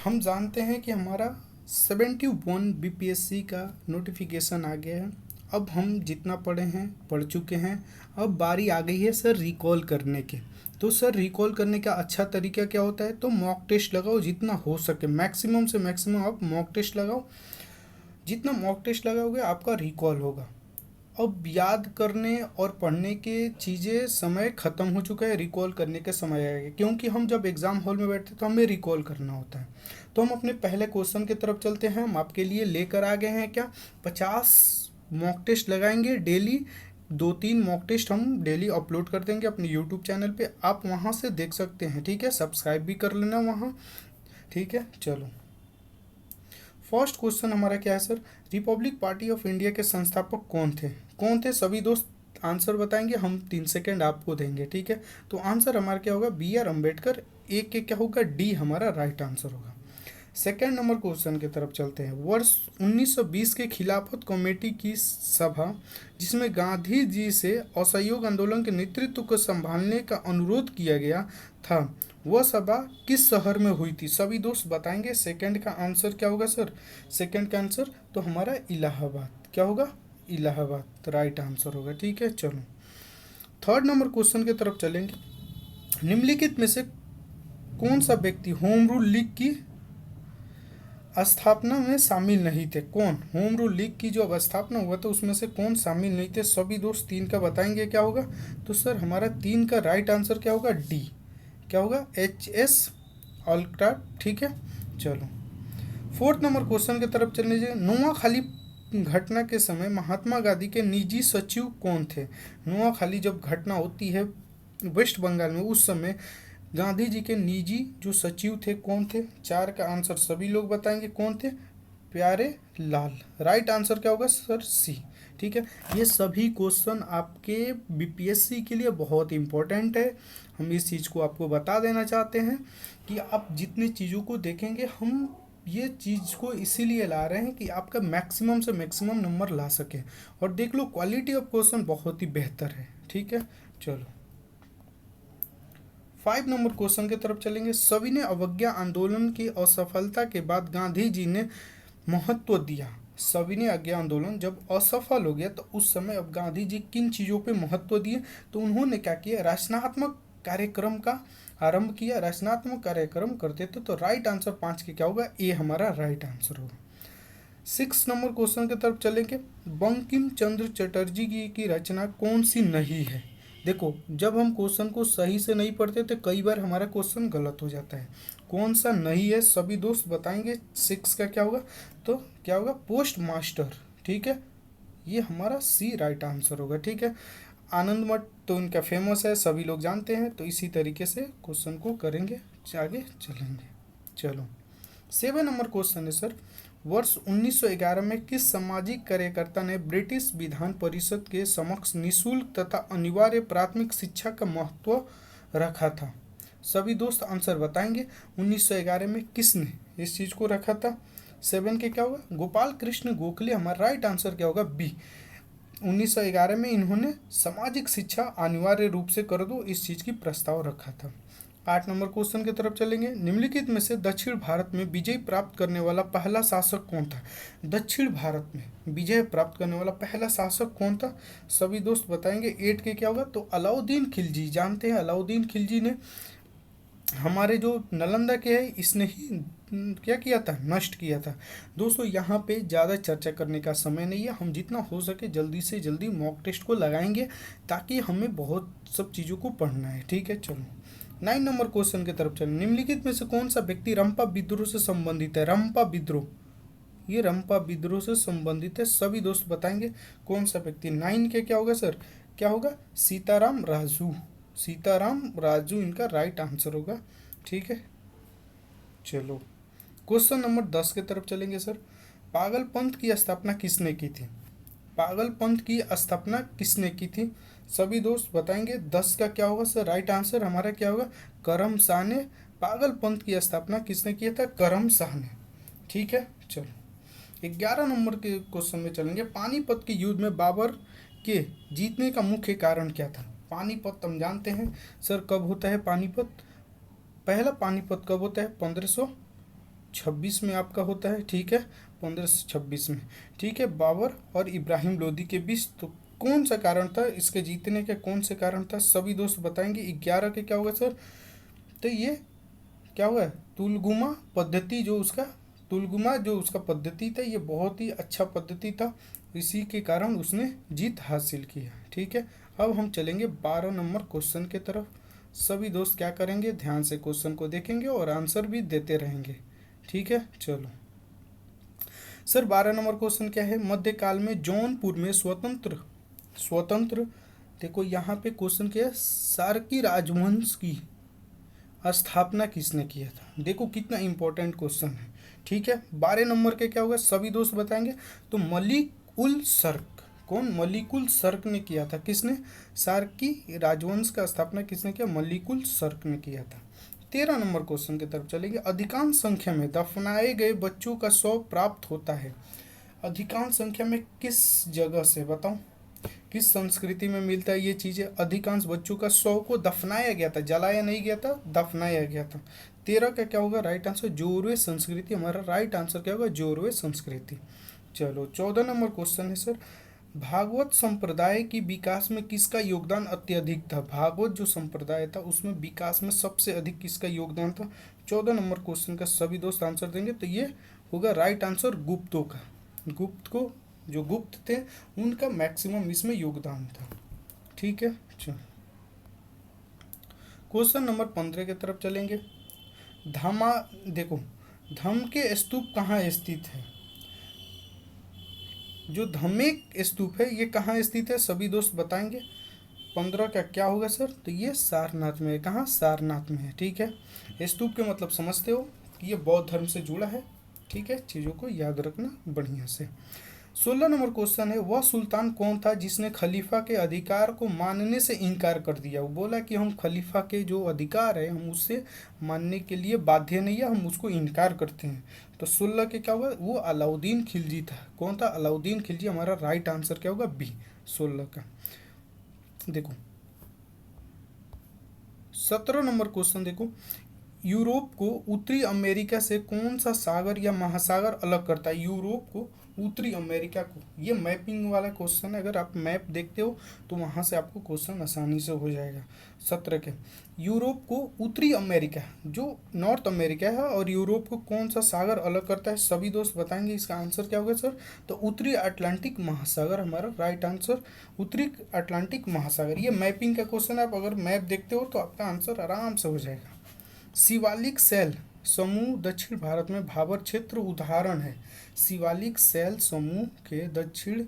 हम जानते हैं कि हमारा 71 बीपीएससी का नोटिफिकेशन आ गया है। अब हम जितना पढ़े हैं पढ़ चुके हैं। अब बारी आ गई है सर रिकॉल करने के। तो सर रिकॉल करने का अच्छा तरीका क्या होता है? तो मॉक टेस्ट लगाओ जितना हो सके, मैक्सिमम से मैक्सिमम आप मॉक टेस्ट लगाओ। जितना मॉक टेस्ट लगाओगे आपका रिकॉल होगा। अब याद करने और पढ़ने के चीज़ें समय ख़त्म हो चुका है, रिकॉल करने का समय आएगा, क्योंकि हम जब एग्ज़ाम हॉल में बैठते हैं तो हमें रिकॉल करना होता है। तो हम अपने पहले क्वेश्चन की तरफ चलते हैं। हम आपके लिए लेकर आ गए हैं क्या, 50 मॉक टेस्ट लगाएंगे डेली। 2-3 मॉक टेस्ट हम डेली अपलोड कर देंगे अपने यूट्यूब चैनल पे, आप वहाँ से देख सकते हैं। ठीक है, सब्सक्राइब भी कर लेना वहाँ। ठीक है, चलो फर्स्ट क्वेश्चन हमारा क्या है sir? Republic party of India के संस्थापक कौन थे? कौन थे सभी दोस्त? आंसर बताएंगे, हम 3 सेकेंड आपको देंगे। ठीक है, तो आंसर हमारा क्या होगा? B.R. अम्बेडकर। एक के क्या होगा? डी हमारा राइट आंसर होगा। सेकेंड नंबर क्वेश्चन की तरफ चलते हैं। वर्ष 1920 के खिलाफत कमेटी की सभा जिसमें गांधी जी से असहयोग आंदोलन के नेतृत्व को संभालने का अनुरोध किया गया था, वह सभा किस शहर में हुई थी? सभी दोस्त बताएंगे। सेकंड का आंसर क्या होगा सर? सेकंड का आंसर तो हमारा इलाहाबाद। क्या होगा? इलाहाबाद राइट आंसर होगा। ठीक है, चलो थर्ड नंबर क्वेश्चन की तरफ चलेंगे। निम्नलिखित में से कौन सा व्यक्ति होम रूल लीग की स्थापना में शामिल नहीं थे? कौन? होम रूल लीग की जो स्थापना हुआ था उसमें से कौन शामिल नहीं थे? सभी दोस्त 3 का बताएंगे क्या होगा? तो सर हमारा 3 का राइट आंसर क्या होगा? डी। क्या होगा? H.S. ऑलक्राफ्ट। ठीक है, चलो फोर्थ नंबर क्वेश्चन की तरफ चल लीजिए। नोआखाली घटना के समय महात्मा गांधी के निजी सचिव कौन थे? नोआखाली जब घटना होती है वेस्ट बंगाल में, उस समय गांधी जी के निजी जो सचिव थे कौन थे? 4 का आंसर सभी लोग बताएंगे कौन थे? प्यारे लाल। राइट आंसर क्या होगा सर? सी। ठीक है, ये सभी क्वेश्चन आपके बीपीएससी के लिए बहुत इंपॉर्टेंट है। हम इस चीज़ को आपको बता देना चाहते हैं कि आप जितनी चीज़ों को देखेंगे, हम ये चीज़ को इसीलिए ला रहे हैं कि आपका मैक्सिमम से मैक्सिमम नंबर ला सके। और देख लो क्वालिटी ऑफ क्वेश्चन बहुत ही बेहतर है। ठीक है, चलो 5 नंबर क्वेश्चन की तरफ चलेंगे। सविनय अवज्ञा आंदोलन की असफलता के बाद गांधी जी ने महत्व दिया। सविनय अवज्ञा आंदोलन जब असफल हो गया तो उस समय अब गांधी जी किन चीज़ों पे महत्व दिए? तो उन्होंने क्या किया? रचनात्मक कार्यक्रम का आरंभ किया। रचनात्मक कार्यक्रम करते थे। तो राइट आंसर 5 के क्या होगा? ए हमारा राइट आंसर होगा। 6 नंबर क्वेश्चन की तरफ चलेंगे। बंकिम चंद्र चटर्जी की रचना कौन सी नहीं है? देखो, जब हम क्वेश्चन को सही से नहीं पढ़ते तो कई बार हमारा क्वेश्चन गलत हो जाता है। कौन सा नहीं है सभी दोस्त बताएंगे। 6 का क्या होगा? तो क्या होगा? Post master. ठीक है, ये हमारा सी राइट आंसर होगा। ठीक है, आनंद मठ तो इनका फेमस है, सभी लोग जानते हैं। तो इसी तरीके से क्वेश्चन को करेंगे, आगे चलेंगे। चलो 7 नंबर क्वेश्चन है सर। वर्ष 1911 में किस सामाजिक कार्यकर्ता ने ब्रिटिश विधान परिषद के समक्ष निःशुल्क तथा अनिवार्य प्राथमिक शिक्षा का महत्व रखा था? सभी दोस्त आंसर बताएंगे। 1911 में किसने इस चीज़ को रखा था? 7 के क्या होगा? गोपाल कृष्ण गोखले। हमारा राइट आंसर क्या होगा? बी। 1911 में इन्होंने सामाजिक शिक्षा अनिवार्य रूप से कर दो, इस चीज़ की प्रस्ताव रखा था। 8 नंबर क्वेश्चन की तरफ चलेंगे। निम्नलिखित में से दक्षिण भारत में विजय प्राप्त करने वाला पहला शासक कौन था? दक्षिण भारत में विजय प्राप्त करने वाला पहला शासक कौन था? सभी दोस्त बताएंगे। 8 के क्या होगा? तो अलाउद्दीन खिलजी। जानते हैं अलाउद्दीन खिलजी ने हमारे जो नालंदा के है इसने ही क्या किया था? नष्ट किया था। दोस्तों यहाँ पे ज़्यादा चर्चा करने का समय नहीं है। हम जितना हो सके जल्दी से जल्दी मॉक टेस्ट को लगाएंगे, ताकि हमें बहुत सब चीज़ों को पढ़ना है। ठीक है, चलो 9 नंबर क्वेश्चन की तरफ चलें। निम्नलिखित में से कौन सा व्यक्ति रंपा विद्रोह से संबंधित है? रंपा विद्रोह, ये रंपा विद्रोह से संबंधित है। सभी दोस्त बताएंगे कौन सा व्यक्ति। 9 के क्या होगा सर? क्या होगा? सीताराम राजू। सीताराम राजू इनका राइट आंसर होगा। ठीक है, चलो क्वेश्चन नंबर 10 की तरफ चलेंगे सर। पागलपंथ की स्थापना किसने की थी? पागलपंथ की स्थापना किसने की थी? सभी दोस्त बताएंगे। 10 का क्या होगा सर? राइट आंसर हमारा क्या होगा? करम शाह ने पागलपंथ की स्थापना किसने किया था? करम शाह ने। ठीक है, चलो 11 नंबर के क्वेश्चन में चलेंगे। पानीपत के युद्ध में बाबर के जीतने का मुख्य कारण क्या था? पानीपत हम जानते हैं सर कब होता है पानीपत? पहला पानीपत कब होता है? 1500 26 में आपका होता है, ठीक है, 15 से 26 में, ठीक है, बाबर और इब्राहिम लोदी के बीच। तो कौन सा कारण था इसके जीतने का, कौन से कारण था, सभी दोस्त बताएंगे। 11 के क्या होगा सर, तो ये क्या हुआ, तुलगुमा पद्धति, जो उसका पद्धति था, ये बहुत ही अच्छा पद्धति था, इसी के कारण उसने जीत हासिल किया, ठीक है। अब हम चलेंगे 12 नंबर क्वेश्चन के तरफ। सभी दोस्त क्या करेंगे, ध्यान से क्वेश्चन को देखेंगे और आंसर भी देते रहेंगे, ठीक है। चलो सर, 12 नंबर क्वेश्चन क्या है, मध्यकाल में जौनपुर में स्वतंत्र स्वतंत्र देखो यहाँ पे क्वेश्चन क्या है, सार्की राजवंश की स्थापना किसने किया था। देखो कितना इंपॉर्टेंट क्वेश्चन है, ठीक है। 12 नंबर के क्या होगा, सभी दोस्त बताएंगे। तो मलिक उल सर्क, कौन, मलिक उल सर्क ने किया था, किसने, सार्की राजवंश का स्थापना किसने किया, मलिक उल सर्क ने किया था। 13 नंबर क्वेश्चन की तरफ चलेंगे। अधिकांश संख्या में दफनाए गए बच्चों का शव प्राप्त होता है, अधिकांश संख्या में किस जगह से, बताओ किस संस्कृति में मिलता है ये चीज़ें। अधिकांश बच्चों का शव को दफनाया गया था, जलाया नहीं गया था, दफनाया गया था। 13 का क्या होगा राइट आंसर, जोरवे संस्कृति, हमारा राइट आंसर क्या होगा, जोरवे संस्कृति। चलो 14 नंबर क्वेश्चन है सर, भागवत संप्रदाय की विकास में किसका योगदान अत्यधिक था। भागवत जो संप्रदाय था उसमें विकास में सबसे अधिक किसका योगदान था। 14 नंबर क्वेश्चन का सभी दोस्त आंसर देंगे, तो ये होगा राइट आंसर गुप्तों का। जो गुप्त थे उनका मैक्सिमम इसमें योगदान था, ठीक है। चलो क्वेश्चन नंबर 15 की तरफ चलेंगे। धमा देखो, धम के स्तूप कहाँ स्थित है, जो धमेक स्तूप है ये कहाँ स्थित है, सभी दोस्त बताएंगे। 15 का क्या होगा सर, तो ये सारनाथ में है, कहाँ, सारनाथ में है, ठीक है। स्तूप के मतलब समझते हो कि ये बौद्ध धर्म से जुड़ा है, ठीक है, चीज़ों को याद रखना बढ़िया से। 16 नंबर क्वेश्चन है, वह सुल्तान कौन था जिसने खलीफा के अधिकार को मानने से इनकार कर दिया। वो बोला कि हम खलीफा के जो अधिकार है हम उससे मानने के लिए बाध्य नहीं है, हम उसको इनकार करते हैं। तो 16 के क्या हुआ, वो अलाउद्दीन खिलजी था। कौन था, अलाउद्दीन खिलजी, हमारा राइट आंसर क्या होगा, बी 16 का। देखो 17 नंबर क्वेश्चन देखो, यूरोप को उत्तरी अमेरिका से कौन सा सागर या महासागर अलग करता है। यूरोप को उत्तरी अमेरिका को, ये मैपिंग वाला क्वेश्चन है, अगर आप मैप देखते हो तो वहाँ से आपको क्वेश्चन आसानी से हो जाएगा। 17 के, यूरोप को उत्तरी अमेरिका जो नॉर्थ अमेरिका है और यूरोप को कौन सा सागर अलग करता है, सभी दोस्त बताएंगे इसका आंसर क्या होगा सर। तो उत्तरी अटलांटिक महासागर हमारा राइट आंसर, उत्तरी अटलांटिक महासागर। ये मैपिंग का क्वेश्चन है, आप अगर मैप देखते हो तो आपका आंसर आराम से हो जाएगा। शिवालिक सेल समूह दक्षिण भारत में भाबर क्षेत्र उदाहरण है। शिवालिक सेल समूह के दक्षिण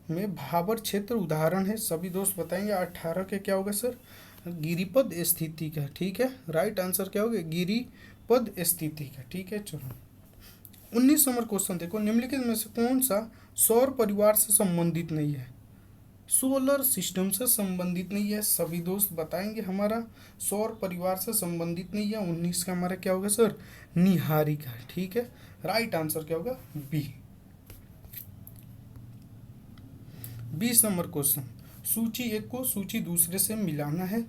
में भाबर क्षेत्र उदाहरण है, सभी दोस्त बताएंगे। 18 के क्या होगा सर, गिरिपद स्थिति का, ठीक है, राइट आंसर क्या होगा, गिरिपद स्थिति का, ठीक है। चलो 19 नंबर क्वेश्चन देखो, निम्नलिखित में से कौन सा सौर परिवार से संबंधित नहीं है, सोलर सिस्टम से संबंधित नहीं है, सभी दोस्त बताएंगे। हमारा सौर परिवार से संबंधित नहीं है। 19 का हमारा क्या होगा सर, निहारिका, ठीक है, राइट आंसर क्या होगा, बी। 20 नंबर क्वेश्चन, सूची एक को सूची दूसरे से मिलाना है,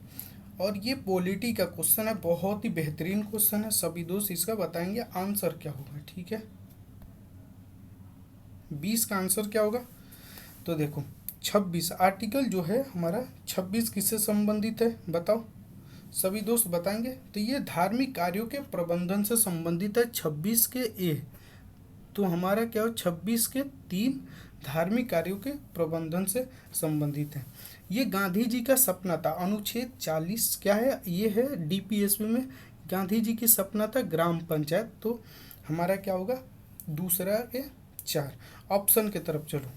और ये पॉलिटी का क्वेश्चन है, बहुत ही बेहतरीन क्वेश्चन है, सभी दोस्त इसका बताएंगे आंसर क्या होगा, ठीक है। 20 का आंसर क्या होगा, तो देखो 26 आर्टिकल जो है हमारा 26 किससे संबंधित है, बताओ, सभी दोस्त बताएंगे। तो ये धार्मिक कार्यों के प्रबंधन से संबंधित है। 26 के ए, तो हमारा क्या हो, 26 के 3 धार्मिक कार्यों के प्रबंधन से संबंधित है। ये गांधी जी का सपना था। अनुच्छेद 40 क्या है, ये है डीपीएसपी में गांधी जी की सपना था ग्राम पंचायत। तो हमारा क्या होगा, दूसरा के 4। ऑप्शन की तरफ चलो,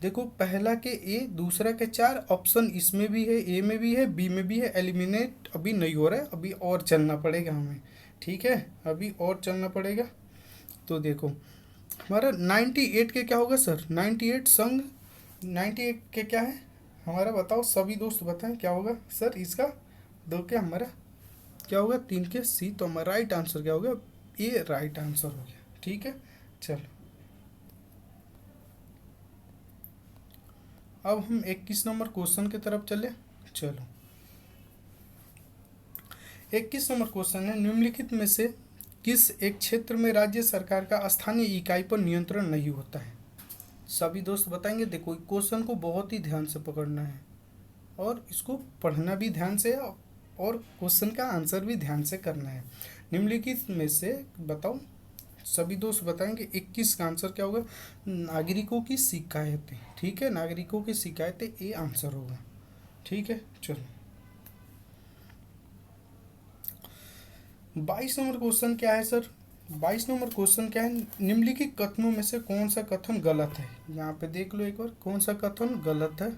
देखो पहला के ए, दूसरा के 4 ऑप्शन, इसमें भी है, ए में भी है, बी में भी है। एलिमिनेट अभी नहीं हो रहा है, अभी और चलना पड़ेगा हमें, ठीक है, अभी और चलना पड़ेगा। तो देखो हमारा 98 के क्या होगा सर, 98 संघ, 98 के क्या है हमारा, बताओ सभी दोस्त बताएं क्या होगा सर इसका। 2 के हमारा क्या होगा, 3 के सी। तो हमारा राइट आंसर क्या होगा, ए राइट आंसर हो गया, ठीक है। चलो अब हम 21 नंबर क्वेश्चन की तरफ चले। चलो 21 नंबर क्वेश्चन है, निम्नलिखित में से किस एक क्षेत्र में राज्य सरकार का स्थानीय इकाई पर नियंत्रण नहीं होता है? सभी दोस्त बताएंगे। देखो क्वेश्चन को बहुत ही ध्यान से पकड़ना है और इसको पढ़ना भी ध्यान से और क्वेश्चन का आंसर भी ध्यान से करना है। निम्नलिखित में से बताओ, सभी दोस्त बताएंगे 21 का आंसर क्या होगा? नागरिकों की शिकायतें। ठीक है, नागरिकों की शिकायतें ये आंसर होगा। ठीक है, चलो 22 नंबर क्वेश्चन क्या है सर? 22 नंबर क्वेश्चन क्या है? निम्नलिखित कथनों में से कौन सा कथन गलत है? यहाँ पे देख लो एक बार, कौन सा कथन गलत है,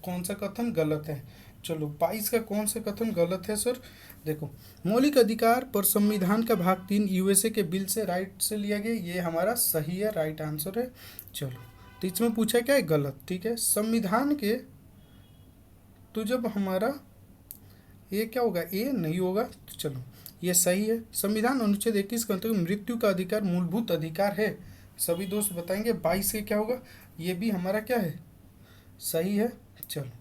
कौन सा कथन गलत है। चलो 22 का कौन सा कथन गलत है सर? देखो, मौलिक अधिकार पर संविधान का भाग 3 यूएसए के बिल से राइट से लिया गया, ये हमारा सही है, राइट आंसर है। चलो, तो इसमें पूछा क्या है? गलत। ठीक है, संविधान के, तो जब हमारा ये क्या होगा? ए नहीं होगा, तो चलो ये सही है। संविधान अनुच्छेद 21 के अंतर्गत मृत्यु का अधिकार मूलभूत अधिकार है। सभी दोस्त बताएंगे 22 के क्या होगा? ये भी हमारा क्या है? सही है। चलो,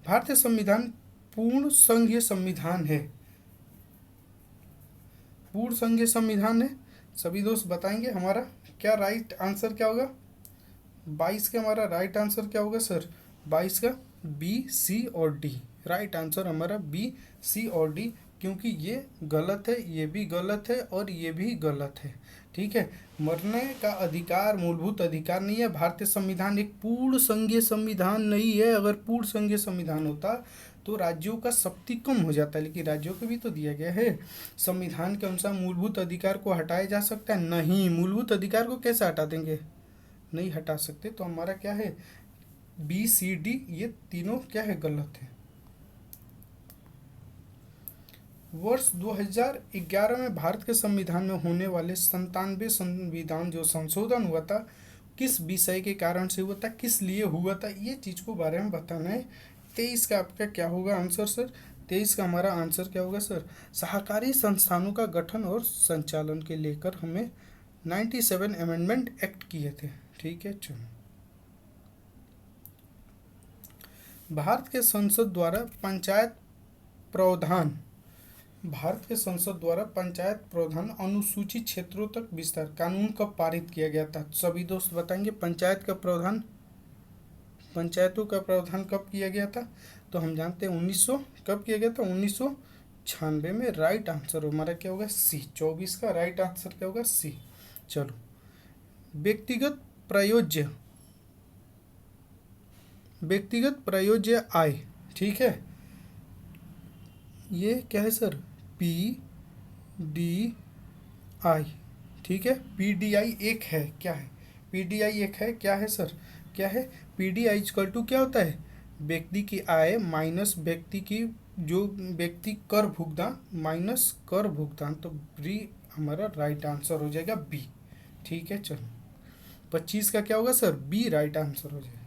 भारतीय संविधान पूर्ण संघीय संविधान है। पूर्ण संघीय संविधान है। सभी दोस्त बताएंगे हमारा क्या राइट आंसर क्या होगा? 22 का हमारा राइट आंसर क्या होगा सर? 22 का बी, सी और डी। राइट आंसर हमारा बी, सी और डी, क्योंकि ये गलत है, ये भी गलत है और ये भी गलत है। ठीक है, मरने का अधिकार मूलभूत अधिकार नहीं है। भारतीय संविधान एक पूर्ण संघीय संविधान नहीं है। अगर पूर्ण संघीय संविधान होता तो राज्यों का शक्ति कम हो जाता है, लेकिन राज्यों को भी तो दिया गया है। संविधान के अनुसार मूलभूत अधिकार को हटाया जा सकता है? नहीं, मूलभूत अधिकार को कैसे हटा देंगे? नहीं हटा सकते। तो हमारा क्या है? बी, सी, डी, ये तीनों क्या है? गलत है। वर्ष 2011 में भारत के संविधान में होने वाले 97 संविधान जो संशोधन हुआ था, किस विषय के कारण से हुआ था, किस लिए हुआ था, ये चीज़ को बारे में बताना है। 23 का आपका क्या होगा आंसर सर? 23 का हमारा आंसर क्या होगा सर? सहकारी संस्थानों का गठन और संचालन के लेकर हमें 97 अमेंडमेंट एक्ट किए थे। ठीक है, चलो, भारत के संसद द्वारा पंचायत प्रावधान, भारत के संसद द्वारा पंचायत प्रावधान अनुसूचित क्षेत्रों तक विस्तार कानून कब पारित किया गया था? सभी दोस्त बताएंगे पंचायत का प्रावधान, पंचायतों का प्रावधान कब किया गया था? तो हम जानते हैं 1900 कब किया गया था? 1996 में। राइट आंसर हमारा क्या होगा? सी। 24 का राइट आंसर क्या होगा? सी। चलो, व्यक्तिगत प्रयोज्य, व्यक्तिगत प्रयोज्य आय। ठीक है, ये क्या है सर? पी डी आई। ठीक है, पी डी आई एक है, क्या है? पी डी आई एक है, क्या है सर? क्या है? P D I equal to क्या होता है? व्यक्ति की आय माइनस व्यक्ति की, जो व्यक्ति कर भुगतान माइनस कर भुगतान, तो बी हमारा राइट आंसर हो जाएगा बी। ठीक है, चलो 25 का क्या होगा सर? बी राइट आंसर हो जाएगा।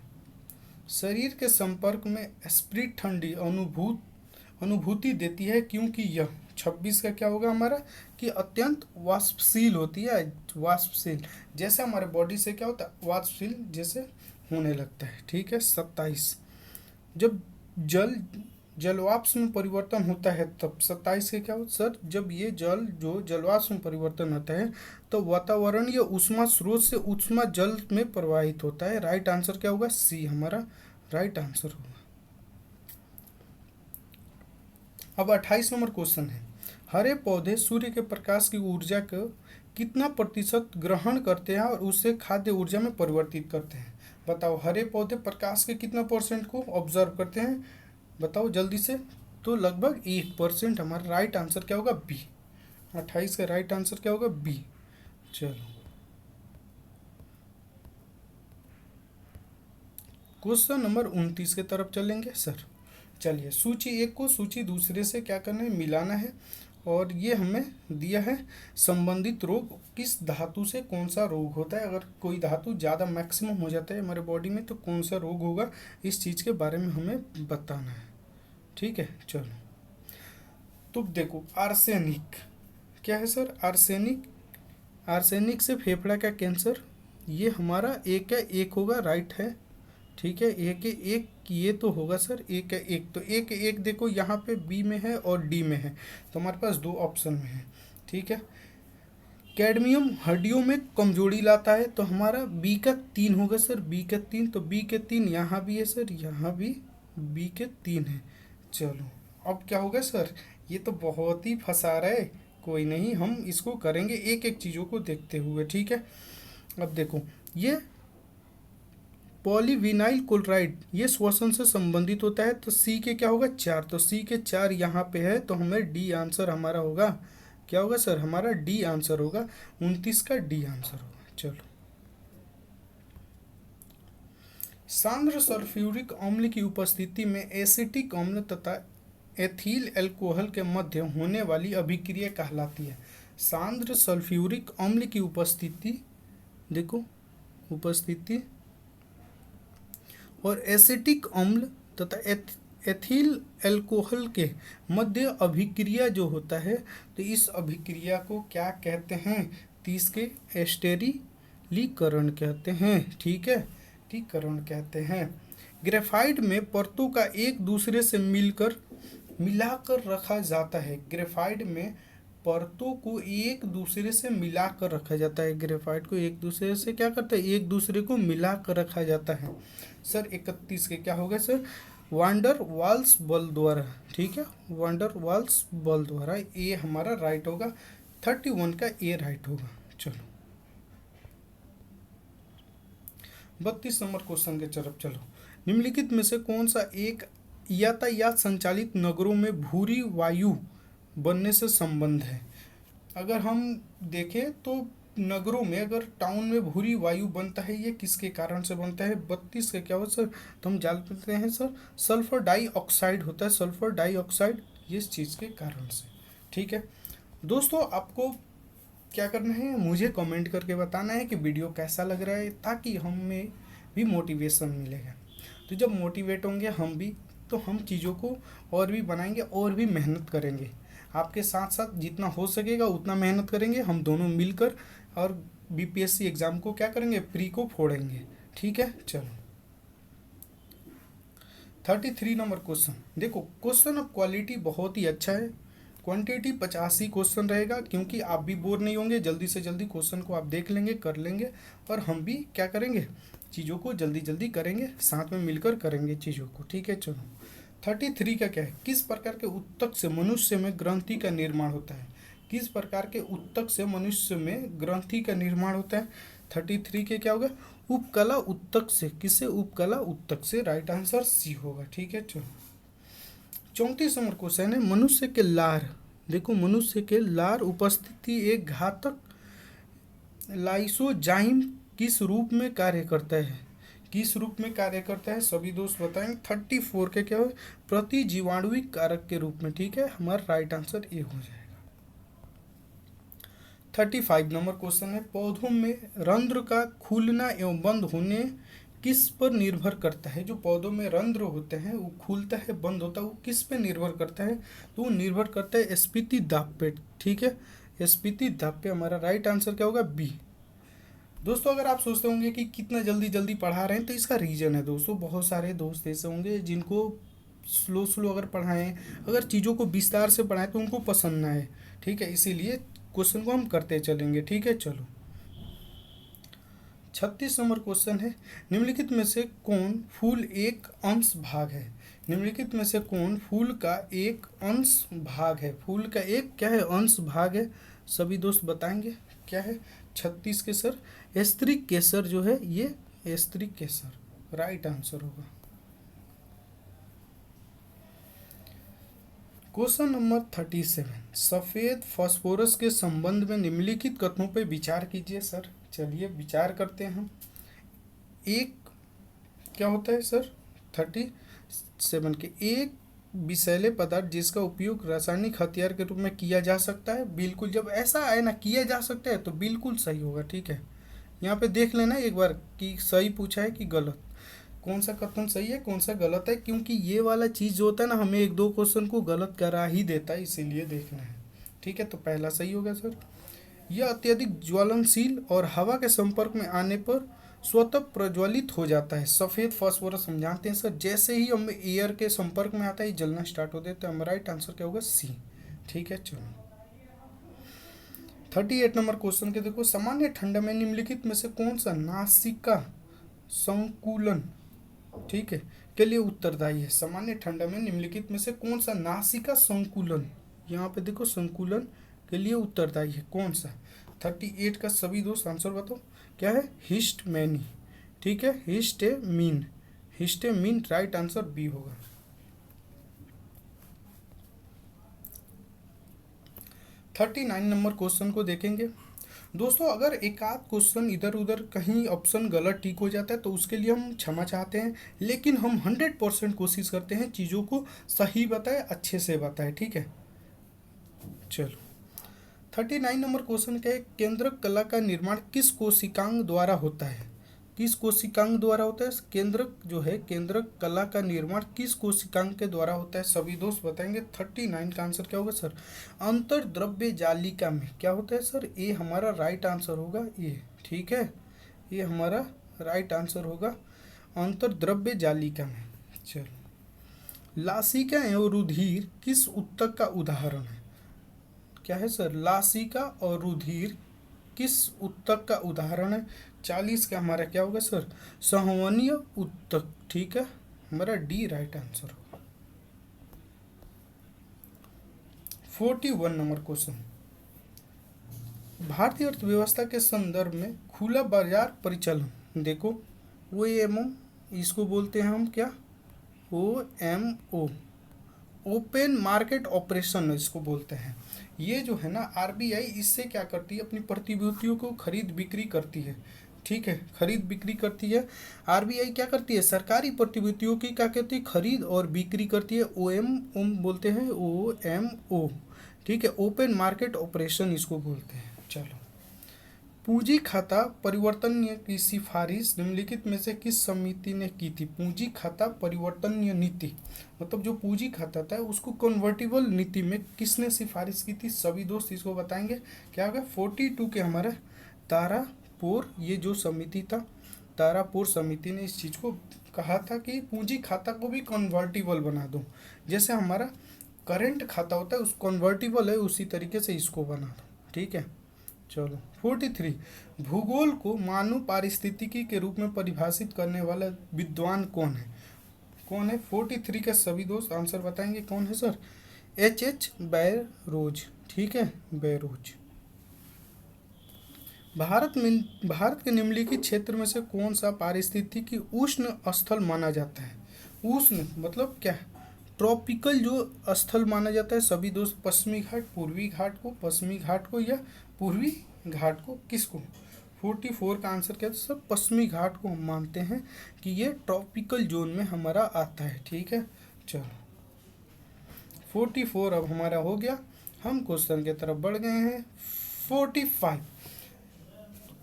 शरीर के संपर्क में स्प्रिट ठंडी अनुभूति देती है क्योंकि यह, 26 का क्या होगा हमारा? कि अत्यंत वाष्पशील होती है। वाष्पशील जैसे हमारे बॉडी से क्या होता है? वाष्पशील जैसे होने लगता है। ठीक है, 27 जब जलवाष्प में परिवर्तन होता है तब। 27 के क्या होता है सर? जब ये जल जो जलवाष्प में परिवर्तन होता है तो वातावरण या ऊष्मा स्रोत से ऊष्मा जल में प्रवाहित होता है। राइट आंसर क्या होगा? सी हमारा राइट आंसर होगा। अब 28 नंबर क्वेश्चन है, हरे पौधे सूर्य के प्रकाश की ऊर्जा को कितना प्रतिशत ग्रहण करते हैं और उसे खाद्य ऊर्जा में परिवर्तित करते हैं? बताओ, हरे पौधे प्रकाश के कितना परसेंट को ऑब्जर्व करते हैं? बताओ जल्दी से। तो लगभग 1%। हमारा राइट आंसर क्या होगा? बी। 28 का राइट आंसर क्या होगा? बी। चलो, क्वेश्चन नंबर 29 की तरफ चलेंगे सर। चलिए, सूची एक को सूची दूसरे से क्या करना है? मिलाना है। और ये हमें दिया है संबंधित रोग किस धातु से कौन सा रोग होता है। अगर कोई धातु ज़्यादा मैक्सिमम हो जाता है हमारे बॉडी में तो कौन सा रोग होगा, इस चीज़ के बारे में हमें बताना है। ठीक है, चलो, तो देखो आर्सेनिक क्या है सर? आर्सेनिक, आर्सेनिक से फेफड़ा का कैंसर, ये हमारा एक का एक होगा, राइट है। ठीक है, एक एक ये तो होगा सर, एक एक, तो एक एक देखो यहाँ पे बी में है और डी में है, तो हमारे पास दो ऑप्शन में है। ठीक है। कैडमियम हड्डियों में कमजोरी लाता है, तो हमारा बी का 3 होगा सर, बी का 3। तो बी के 3 यहाँ भी है सर, यहाँ भी बी के 3 है। चलो अब क्या होगा सर, ये तो बहुत ही फंसा रहा है। कोई नहीं, हम इसको करेंगे एक एक चीज़ों को देखते हुए, ठीक है। अब देखो, ये पॉलीविनाइल क्लोराइड ये श्वसन से संबंधित होता है, तो सी के क्या होगा 4। तो सी के 4 यहाँ पे है, तो हमें डी आंसर हमारा होगा। क्या होगा सर, हमारा डी आंसर होगा, 29 का डी आंसर होगा। चलो, सांद्र सल्फ्यूरिक अम्ल की उपस्थिति में एसिटिक अम्ल तथा एथिल अल्कोहल के मध्य होने वाली अभिक्रिया कहलाती है। सांद्र सल्फ्यूरिक अम्ल की उपस्थिति, देखो उपस्थिति और एसिटिक अम्ल तथा एथिल अल्कोहल के मध्य अभिक्रिया जो होता है, तो इस अभिक्रिया को क्या कहते हैं, तो इसके एस्टेरिलीकरण कहते हैं, ठीक है, टीकरण कहते हैं। ग्रेफाइट में परतों का एक दूसरे से मिलाकर रखा जाता है। ग्रेफाइट में परतों को एक दूसरे से मिलाकर रखा जाता है। ग्रेफाइट को एक दूसरे से क्या करते हैं, एक दूसरे को मिलाकर रखा जाता है। सर 31 के क्या होगा सर, वांडर वाल्स बल द्वारा, ठीक है, वांडर वाल्स बल द्वारा, ये हमारा राइट होगा। 31 का ए राइट होगा। चलो 32 नंबर क्वेश्चन के तरफ चलो। निम्नलिखित में से कौन सा एक यातायात संचालित नगरों में भूरी वायु बनने से संबंध है। अगर हम देखें तो नगरों में, अगर टाउन में भूरी वायु बनता है, ये किसके कारण से बनता है। 32 का क्या हो सर, तो हम जान पाते हैं सर, सल्फर डाइऑक्साइड होता है, सल्फर डाइऑक्साइड, इस चीज़ के कारण से, ठीक है। दोस्तों आपको क्या करना है, मुझे कमेंट करके बताना है कि वीडियो कैसा लग रहा है, ताकि हमें भी मोटिवेशन मिलेगा। तो जब मोटिवेट होंगे हम भी, तो हम चीज़ों को और भी बनाएंगे और भी मेहनत करेंगे। आपके साथ साथ जितना हो सकेगा उतना मेहनत करेंगे हम दोनों मिलकर, और बीपीएससी एग्ज़ाम को क्या करेंगे, प्री को फोड़ेंगे, ठीक है। चलो 33 नंबर क्वेश्चन देखो। क्वेश्चन ऑफ क्वालिटी बहुत ही अच्छा है। क्वांटिटी 85 क्वेश्चन रहेगा, क्योंकि आप भी बोर नहीं होंगे, जल्दी से जल्दी क्वेश्चन को आप देख लेंगे, कर लेंगे, और हम भी क्या करेंगे, चीज़ों को जल्दी जल्दी करेंगे, साथ में मिलकर करेंगे चीज़ों को, ठीक है। चलो 33 का क्या है, किस प्रकार के उत्तक से मनुष्य में ग्रंथि का निर्माण होता है। किस प्रकार के उत्तक से मनुष्य में ग्रंथि का निर्माण होता है। 33 के क्या होगा, उपकला उत्तक से। किससे, उपकला उत्तक से, राइट आंसर सी होगा, ठीक है। चलो 34 नंबर क्वेश्चन है, मनुष्य के लार, देखो मनुष्य के लार उपस्थिति एक घातक लाइसोजाइम किस रूप में कार्य करता है। किस रूप में कार्य करता है, सभी दोस्त बताएंगे। 34 के क्या हो, प्रतिजीवाणुविक कारक के रूप में, ठीक है, हमारा राइट आंसर ए हो जाएगा। 35 नंबर क्वेश्चन है, पौधों में रंध्र का खुलना एवं बंद होने किस पर निर्भर करता है। जो पौधों में रंध्र होते हैं, वो खुलता है बंद होता है, वो किस पे निर्भर करता है, तो वो निर्भर करता है स्फीति दाब पे, ठीक है, स्फीति दाब पे। हमारा राइट आंसर क्या होगा, बी। दोस्तों अगर आप सोचते होंगे कि कितना जल्दी जल्दी पढ़ा रहे हैं, तो इसका रीज़न है दोस्तों, बहुत सारे दोस्त ऐसे होंगे जिनको स्लो स्लो अगर पढ़ाएं, अगर चीज़ों को विस्तार से पढ़ाएं तो उनको पसंद ना आए, ठीक है, इसीलिए क्वेश्चन को हम करते चलेंगे, ठीक है। चलो 36 नंबर क्वेश्चन है, निम्नलिखित में से कौन फूल एक अंश भाग है। निम्नलिखित में से कौन फूल का एक अंश भाग है। फूल का एक क्या है, अंश भाग है, सभी दोस्त बताएंगे क्या है। 36 के सर, स्त्री केसर जो है, ये स्त्री केसर राइट आंसर होगा। क्वेश्चन नंबर 37, सफ़ेद फास्फोरस के संबंध में निम्नलिखित कथनों पर विचार कीजिए। सर चलिए विचार करते हैं हम। एक क्या होता है सर, 37 के, एक विषैले पदार्थ जिसका उपयोग रासायनिक हथियार के रूप में किया जा सकता है। बिल्कुल, जब ऐसा आए ना किया जा सकता है तो बिल्कुल सही होगा, ठीक है। यहाँ पे देख लेना एक बार कि सही पूछा है कि गलत, कौन सा कथन सही है कौन सा गलत है, क्योंकि ये वाला चीज़ जो होता है ना, हमें एक दो क्वेश्चन को गलत करा ही देता है, इसीलिए देखना है, ठीक है। तो पहला सही होगा सर। यह अत्यधिक ज्वलनशील और हवा के संपर्क में आने पर स्वतः प्रज्वलित हो जाता है। सफ़ेद फास्फोरस हम जानते हैं सर, जैसे ही हम एयर के संपर्क में आता है जलना स्टार्ट हो देता है। हमारा राइट आंसर क्या होगा, सी, ठीक है। चलो 38 नंबर क्वेश्चन के देखो, सामान्य ठंड में निम्नलिखित में से कौन सा नासिका संकुलन, ठीक है, के लिए उत्तरदायी है। सामान्य ठंड में निम्नलिखित में से कौन सा नासिका संकुलन, यहाँ पे देखो संकुलन के लिए उत्तरदायी है, कौन सा। 38 का सभी दोस्त आंसर बताओ क्या है, हिस्टमैनी, ठीक है, हिस्टेमीन, हिस्टेमीन राइट आंसर बी होगा। 39 नंबर क्वेश्चन को देखेंगे दोस्तों। अगर एक आध क्वेश्चन इधर उधर कहीं ऑप्शन गलत टिक हो जाता है तो उसके लिए हम क्षमा चाहते हैं, लेकिन हम 100% कोशिश करते हैं चीज़ों को सही बताएं, अच्छे से बताएं, ठीक है। चलो 39 नंबर क्वेश्चन क्या है, केंद्रक कला का निर्माण किस कोशिकांग द्वारा होता है, किस कोशिकांग द्वारा होता है। केंद्रक जो है, केंद्रक कला का निर्माण किस कोशिकांग के द्वारा होता है, सभी दोस्त बताएंगे। 39 का आंसर क्या होगा सर, अंतर्द्रव्य जालिका में क्या होता है सर, ये हमारा राइट आंसर होगा ये, ठीक है, ये हमारा राइट आंसर होगा अंतर्द्रव्य जालिका में। चलो लासिका एवं रुधिर किस ऊतक का उदाहरण है, क्या है सर, लासिका और रुधिर किस ऊतक का उदाहरण है। 40 का हमारा क्या होगा सर, संवहनीय ऊतक, ठीक है, हमारा डी राइट आंसर होगा। 41 नंबर क्वेश्चन, भारतीय अर्थव्यवस्था के संदर्भ में खुला बाजार परिचालन, देखो ओ एम ओ, इसको बोलते हैं हम क्या, O M O, open market operation इसको बोलते हैं। ये जो है ना आरबीआई, इससे क्या करती है, अपनी प्रतिभूतियों को खरीद बिक्री करती है, ठीक है, खरीद बिक्री करती है। आरबीआई क्या करती है, सरकारी प्रतिभूतियों की क्या कहती है, खरीद और बिक्री करती है। ओ एम बोलते हैं, ओ एम ओ, ठीक है, ओपन मार्केट ऑपरेशन इसको बोलते हैं। चलो पूंजी खाता परिवर्तनीय की सिफारिश निम्नलिखित में से किस समिति ने की थी। पूंजी खाता परिवर्तनीय नीति मतलब जो पूंजी खाता था उसको कन्वर्टिबल नीति में किसने सिफारिश की थी, सभी दोस्त इसको बताएंगे क्या होगा। 42 के हमारा तारापुर, ये जो समिति था तारापुर समिति ने इस चीज़ को कहा था कि पूंजी खाता को भी कन्वर्टिबल बना दो, जैसे हमारा करेंट खाता होता है उस कन्वर्टिबल है, उसी तरीके से इसको बना दो, ठीक है। चलो 43, भूगोल को मानव पारिस्थितिकी के रूप में परिभाषित करने वाला विद्वान कौन है, कौन है। 43 के सभी दोस्त आंसर बताएंगे कौन है सर, एच बैरोज, ठीक है, बैरोज। भारत के निम्नलिखित क्षेत्र में से कौन सा पारिस्थितिकी उष्ण स्थल माना जाता है। उष्ण मतलब क्या है, ट्रॉपिकल जो स्थल माना जाता है, सभी दोस्त पश्चिमी घाट, पूर्वी घाट को, पश्चिमी घाट को या पूर्वी घाट को, किसको। 44 का आंसर क्या है सर, पश्चिमी घाट को हम मानते हैं कि ये ट्रॉपिकल जोन में हमारा आता है, ठीक है। चलो 44 अब हमारा हो गया, हम क्वेश्चन की तरफ बढ़ गए हैं। 45,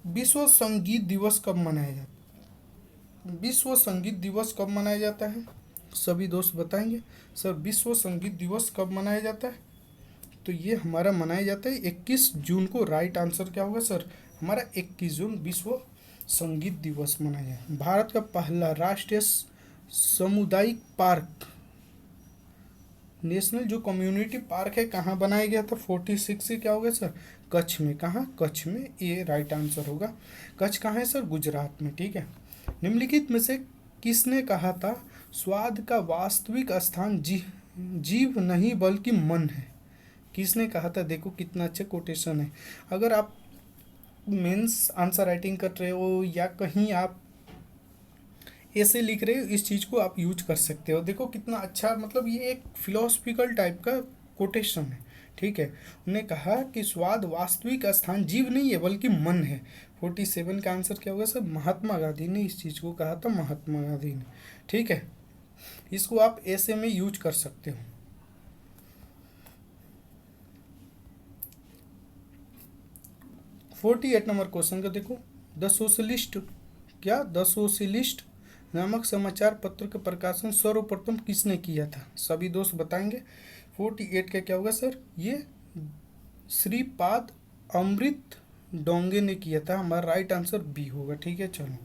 विश्व संगीत दिवस कब मनाया जाता है, विश्व संगीत दिवस कब मनाया जाता है, सभी दोस्त बताएंगे सर विश्व संगीत दिवस कब मनाया जाता है। तो ये हमारा मनाया जाता है 21 जून को, राइट आंसर क्या होगा सर, हमारा 21 जून विश्व संगीत दिवस मनाया जाए। भारत का पहला राष्ट्रीय सामुदायिक पार्क, नेशनल जो कम्युनिटी पार्क है, कहाँ बनाया गया था। 46 से क्या होगा सर, कच्छ में, कहाँ, कच्छ में, ये राइट आंसर होगा। कच्छ कहाँ है सर, गुजरात में, ठीक है। निम्नलिखित में से किसने कहा था स्वाद का वास्तविक स्थान जीव नहीं बल्कि मन है, किसने कहा था। देखो कितना अच्छा कोटेशन है, अगर आप मेंस आंसर राइटिंग कर रहे हो या कहीं आप ऐसे लिख रहे हो, इस चीज़ को आप यूज कर सकते हो। देखो कितना अच्छा, मतलब ये एक फिलोसफिकल टाइप का कोटेशन है, ठीक है। उन्होंने कहा कि स्वाद वास्तविक स्थान जीव नहीं है बल्कि मन है। 47 का आंसर क्या होगा सर, महात्मा गांधी ने इस चीज़ को कहा था, महात्मा गांधी ने, ठीक है। इसको आप ऐसे में यूज कर सकते हो। फोर्टी 48 नंबर क्वेश्चन का देखो, द सोशलिस्ट क्या, द सोशलिस्ट नामक समाचार पत्र का प्रकाशन सर्वप्रथम किसने किया था, सभी दोस्त बताएंगे। 48 का क्या होगा सर, ये श्रीपाद अमृत डोंगे ने किया था, हमारा राइट आंसर बी होगा, ठीक है। चलो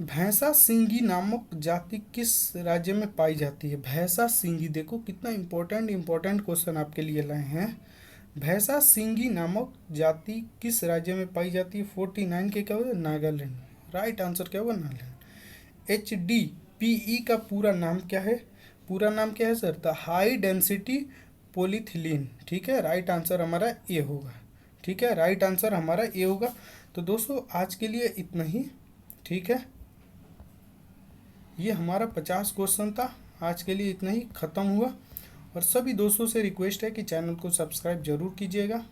भैंसा सिंगी नामक जाति किस राज्य में पाई जाती है। भैंसा सिंगी, देखो कितना इंपॉर्टेंट क्वेश्चन आपके लिए लाए हैं। भैंसा सिंगी नामक जाति किस राज्य में पाई जाती है? 49 के क्या होगा? नागालैंड में। राइट आंसर क्या होगा? नागालैंड। HDPE का पूरा नाम क्या है? पूरा नाम क्या है sir? The high density polyethylene. ठीक है, राइट आंसर हमारा ए होगा। ठीक है, राइट आंसर हमारा ए होगा। तो दोस्तों आज के लिए इतना ही। ठीक है, ये हमारा 50 क्वेश्चन था। आज के लिए इतना ही ख़त्म हुआ। और सभी दोस्तों से रिक्वेस्ट है कि चैनल को सब्सक्राइब जरूर कीजिएगा।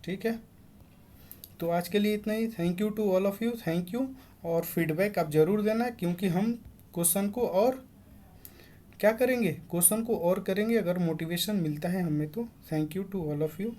ठीक है, तो आज के लिए इतना ही। Thank you to all of you, thank you. और फीडबैक आप ज़रूर देना, क्योंकि हम क्वेश्चन को और क्या करेंगे, क्वेश्चन को और करेंगे अगर मोटिवेशन मिलता है हमें तो। Thank you to all of you.